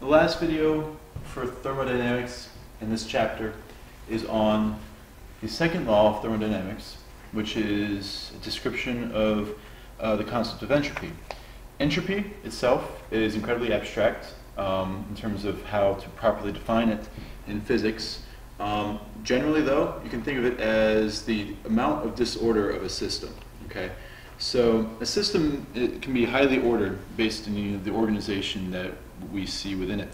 The last video for thermodynamics in this chapter is on the second law of thermodynamics, which is a description of the concept of entropy. Entropy itself is incredibly abstract in terms of how to properly define it in physics. Generally, though, you can think of it as the amount of disorder of a system. Okay, so a system, it can be highly ordered based on the organization that we see within it.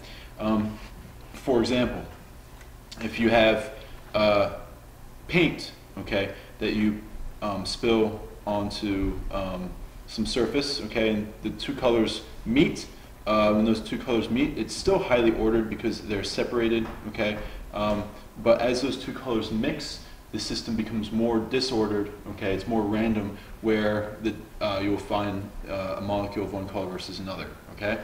For example, if you have paint, okay, that you spill onto some surface, okay, and the two colors meet. When those two colors meet, it's still highly ordered because they're separated, okay. But as those two colors mix, the system becomes more disordered, okay. It's more random, where you'll find a molecule of one color versus another, okay.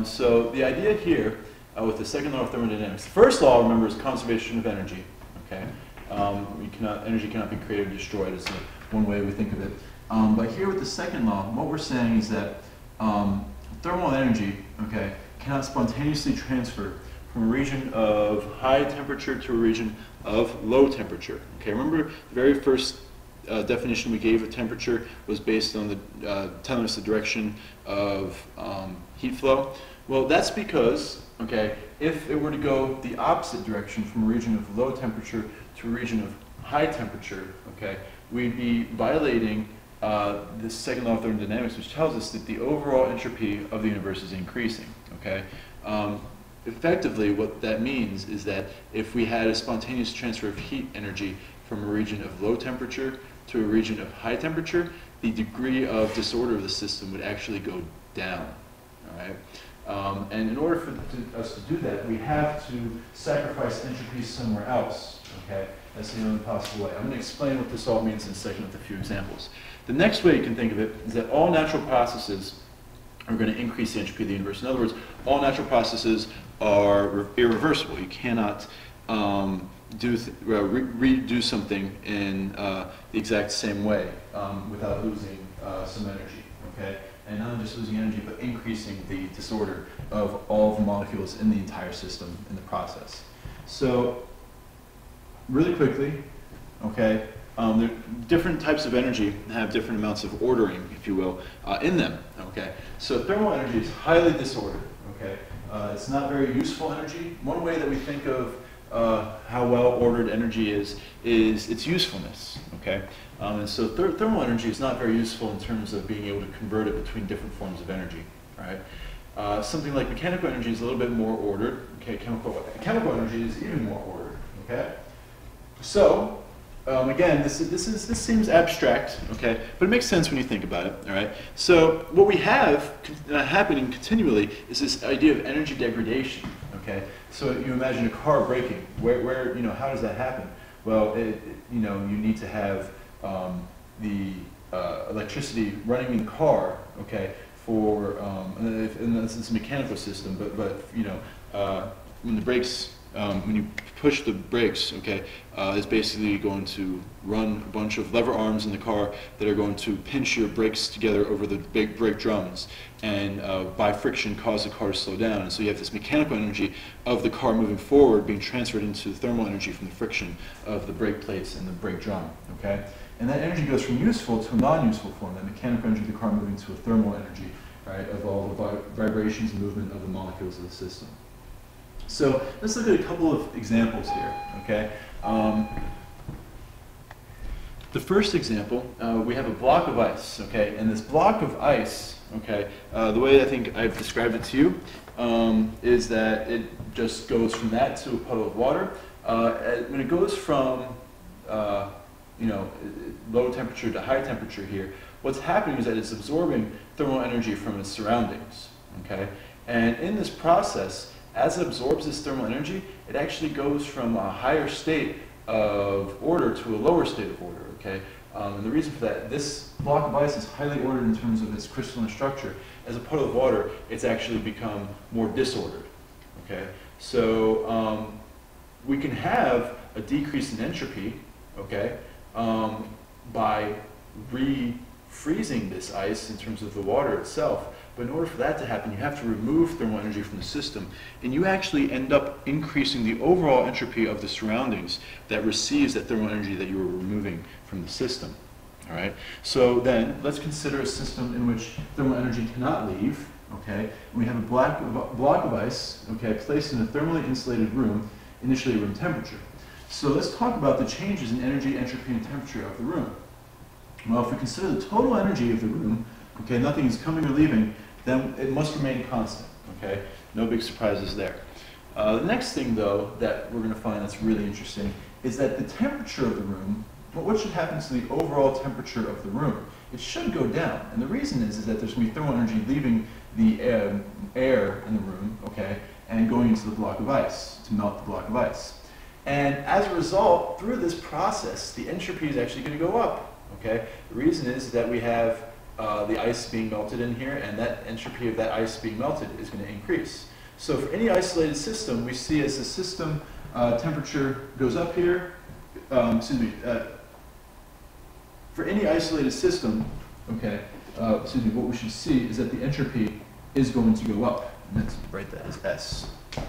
So the idea here with the second law of thermodynamics, the first law, remember, is conservation of energy, okay. Energy cannot be created or destroyed. Is one way we think of it. But here with the second law, what we're saying is that thermal energy, okay, cannot spontaneously transfer from a region of high temperature to a region of low temperature. Okay, remember the very first definition we gave of temperature was based on telling us the direction of heat flow. Well, that's because, okay, if it were to go the opposite direction from a region of low temperature to a region of high temperature, okay, we'd be violating this second law of thermodynamics, which tells us that the overall entropy of the universe is increasing. Okay, effectively, what that means is that if we had a spontaneous transfer of heat energy from a region of low temperature to a region of high temperature, the degree of disorder of the system would actually go down. All right. And in order for us to do that, we have to sacrifice entropy somewhere else. Okay, that's the only possible way. I'm going to explain what this all means in a second with a few examples. The next way you can think of it is that all natural processes are going to increase the entropy of the universe. In other words, all natural processes are irreversible. You cannot redo something in the exact same way without losing some energy. Okay, and not just losing energy, but increasing the disorder of all the molecules in the entire system in the process. So, really quickly, okay, there different types of energy have different amounts of ordering, if you will, in them. Okay, so thermal energy is highly disordered. Okay, it's not very useful energy. One way that we think of how well ordered energy is its usefulness. Okay, and so thermal energy is not very useful in terms of being able to convert it between different forms of energy. All right, something like mechanical energy is a little bit more ordered. Okay, chemical energy is even more ordered. Okay, so. Again, this seems abstract, okay, but it makes sense when you think about it. All right. So what we have happening continually is this idea of energy degradation. Okay. So you imagine a car braking. Where how does that happen? Well, you need to have the electricity running in the car. Okay. For and this is a mechanical system, but when the brakes. When you push the brakes, okay, it's basically going to run a bunch of lever arms in the car that are going to pinch your brakes together over the big brake drums, and by friction cause the car to slow down. And so you have this mechanical energy of the car moving forward being transferred into thermal energy from the friction of the brake plates and the brake drum, okay? And that energy goes from useful to a non-useful form, that mechanical energy of the car moving to a thermal energy, right, of all the vibrations and movement of the molecules of the system. So let's look at a couple of examples here, okay? The first example, we have a block of ice, okay? And this block of ice, okay, the way I think I've described it to you is that it just goes from that to a puddle of water. When it goes from, low temperature to high temperature here, what's happening is that it's absorbing thermal energy from its surroundings, okay? And in this process, as it absorbs this thermal energy, it actually goes from a higher state of order to a lower state of order, okay? And the reason for that, this block of ice is highly ordered in terms of its crystalline structure. As a puddle of water, it's actually become more disordered, okay? So we can have a decrease in entropy, okay, by refreezing this ice in terms of the water itself But in order for that to happen, you have to remove thermal energy from the system, and you actually end up increasing the overall entropy of the surroundings that receives that thermal energy that you were removing from the system. All right. So then, let's consider a system in which thermal energy cannot leave. Okay. We have a block of ice. Okay, placed in a thermally insulated room, initially room temperature. So let's talk about the changes in energy, entropy, and temperature of the room. Well, if we consider the total energy of the room, okay, nothing is coming or leaving, then it must remain constant. Okay, no big surprises there. The next thing, though, that we're going to find that's really interesting is that the temperature of the room. What should happen to the overall temperature of the room? It should go down, and the reason is that there's going to be thermal energy leaving the air in the room, okay, and going into the block of ice to melt the block of ice. And as a result, through this process, the entropy is actually going to go up. Okay, the reason is that we have the ice being melted in here, and that entropy of that ice being melted is going to increase. So for any isolated system, we see as the system temperature goes up here. For any isolated system, okay, what we should see is that the entropy is going to go up. And let's write that as S. So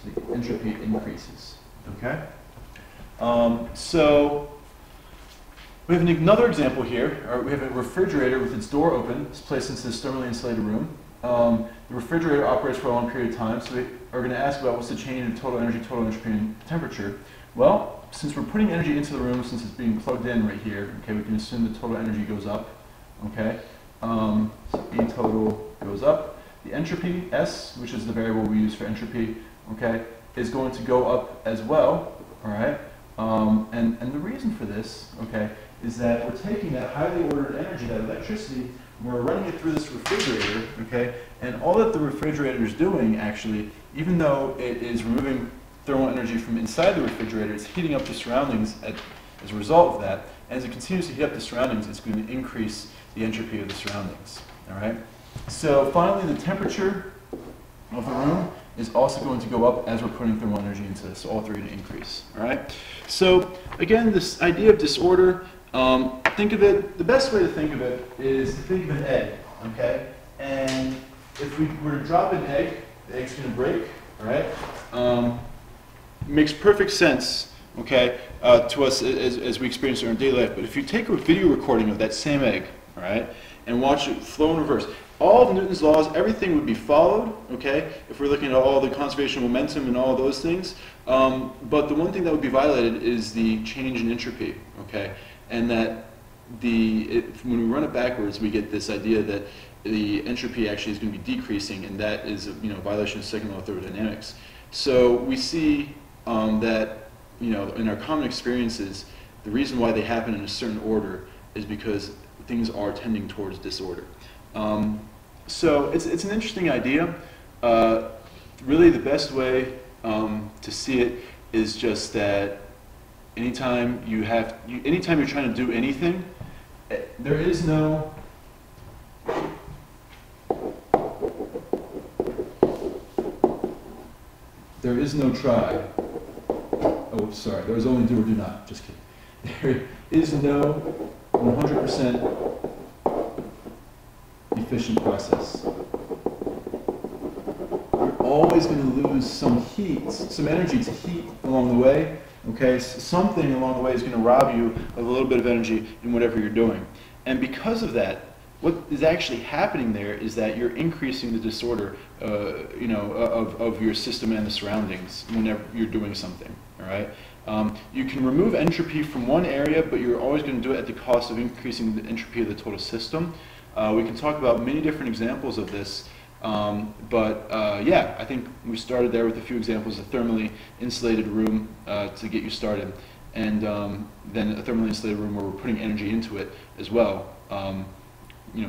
the entropy increases. Okay. So we have another example here. We have a refrigerator with its door open. It's placed into this thermally insulated room. The refrigerator operates for a long period of time, so we are going to ask about what's the change in total energy, and temperature. Well, since we're putting energy into the room, since it's being plugged in right here, okay, we can assume the total energy goes up. Okay, so E total goes up. The entropy, S, which is the variable we use for entropy, okay, is going to go up as well. All right, and the reason for this, okay, is that we're taking that highly ordered energy, that electricity, we're running it through this refrigerator, okay, and all that the refrigerator is doing, actually, even though it is removing thermal energy from inside the refrigerator, it's heating up the surroundings as a result of that. And as it continues to heat up the surroundings, it's going to increase the entropy of the surroundings. All right. So finally, the temperature of the room is also going to go up as we're putting thermal energy into this. So all three are going to increase. All right. So again, this idea of disorder. Think of it. The best way to think of it is to think of an egg. Okay. And if we were to drop an egg, the egg's going to break. All right. Makes perfect sense, okay, to us as we experience it in our daily life. But if you take a video recording of that same egg, all right, and watch it flow in reverse, all of Newton's laws, everything would be followed, okay, if we're looking at all the conservation of momentum and all of those things. But the one thing that would be violated is the change in entropy, okay, and that when we run it backwards, we get this idea that the entropy actually is going to be decreasing, and that is a violation of second law of thermodynamics. So we see that in our common experiences, the reason why they happen in a certain order is because things are tending towards disorder. So it's an interesting idea. Really, the best way to see it is just that anytime anytime you're trying to do anything, there is no try. Oh, sorry. There was only do or do not. Just kidding. There is no 100% efficient process. You're always going to lose some heat, some energy to heat along the way. Okay, something along the way is going to rob you of a little bit of energy in whatever you're doing. And because of that, what is actually happening there is that you're increasing the disorder, of your system and the surroundings whenever you're doing something. All right. You can remove entropy from one area, but you're always going to do it at the cost of increasing the entropy of the total system. We can talk about many different examples of this, yeah, I think we started there with a few examples: a thermally insulated room to get you started, and then a thermally insulated room where we're putting energy into it as well.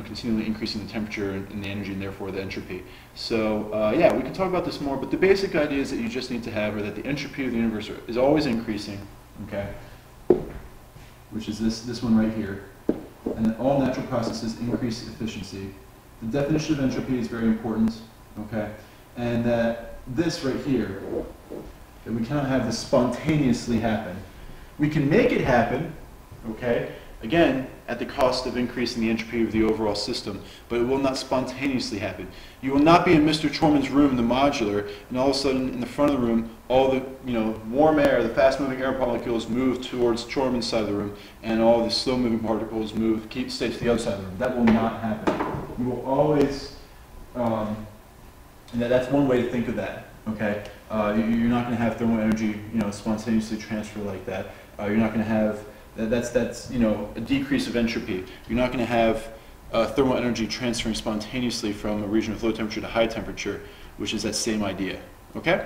Continually increasing the temperature and the energy, and therefore the entropy. So yeah, we can talk about this more, but the basic ideas that you just need to have are that the entropy of the universe is always increasing, okay, which is this one right here, and that all natural processes increase efficiency. The definition of entropy is very important, okay, and that this right here, that we cannot have this spontaneously happen. We can make it happen, okay, Again, at the cost of increasing the entropy of the overall system, but it will not spontaneously happen. You will not be in Mr. Chorman's room, the modular, and all of a sudden in the front of the room, all the warm air, the fast-moving air molecules move towards Chorman's side of the room, and all the slow-moving particles stay to the other side of the room. That will not happen. You will always, and that's one way to think of that. Okay, you're not going to have thermal energy, spontaneously transfer like that. You're not going to have that's a decrease of entropy. You're not going to have thermal energy transferring spontaneously from a region of low temperature to high temperature, which is that same idea. Okay.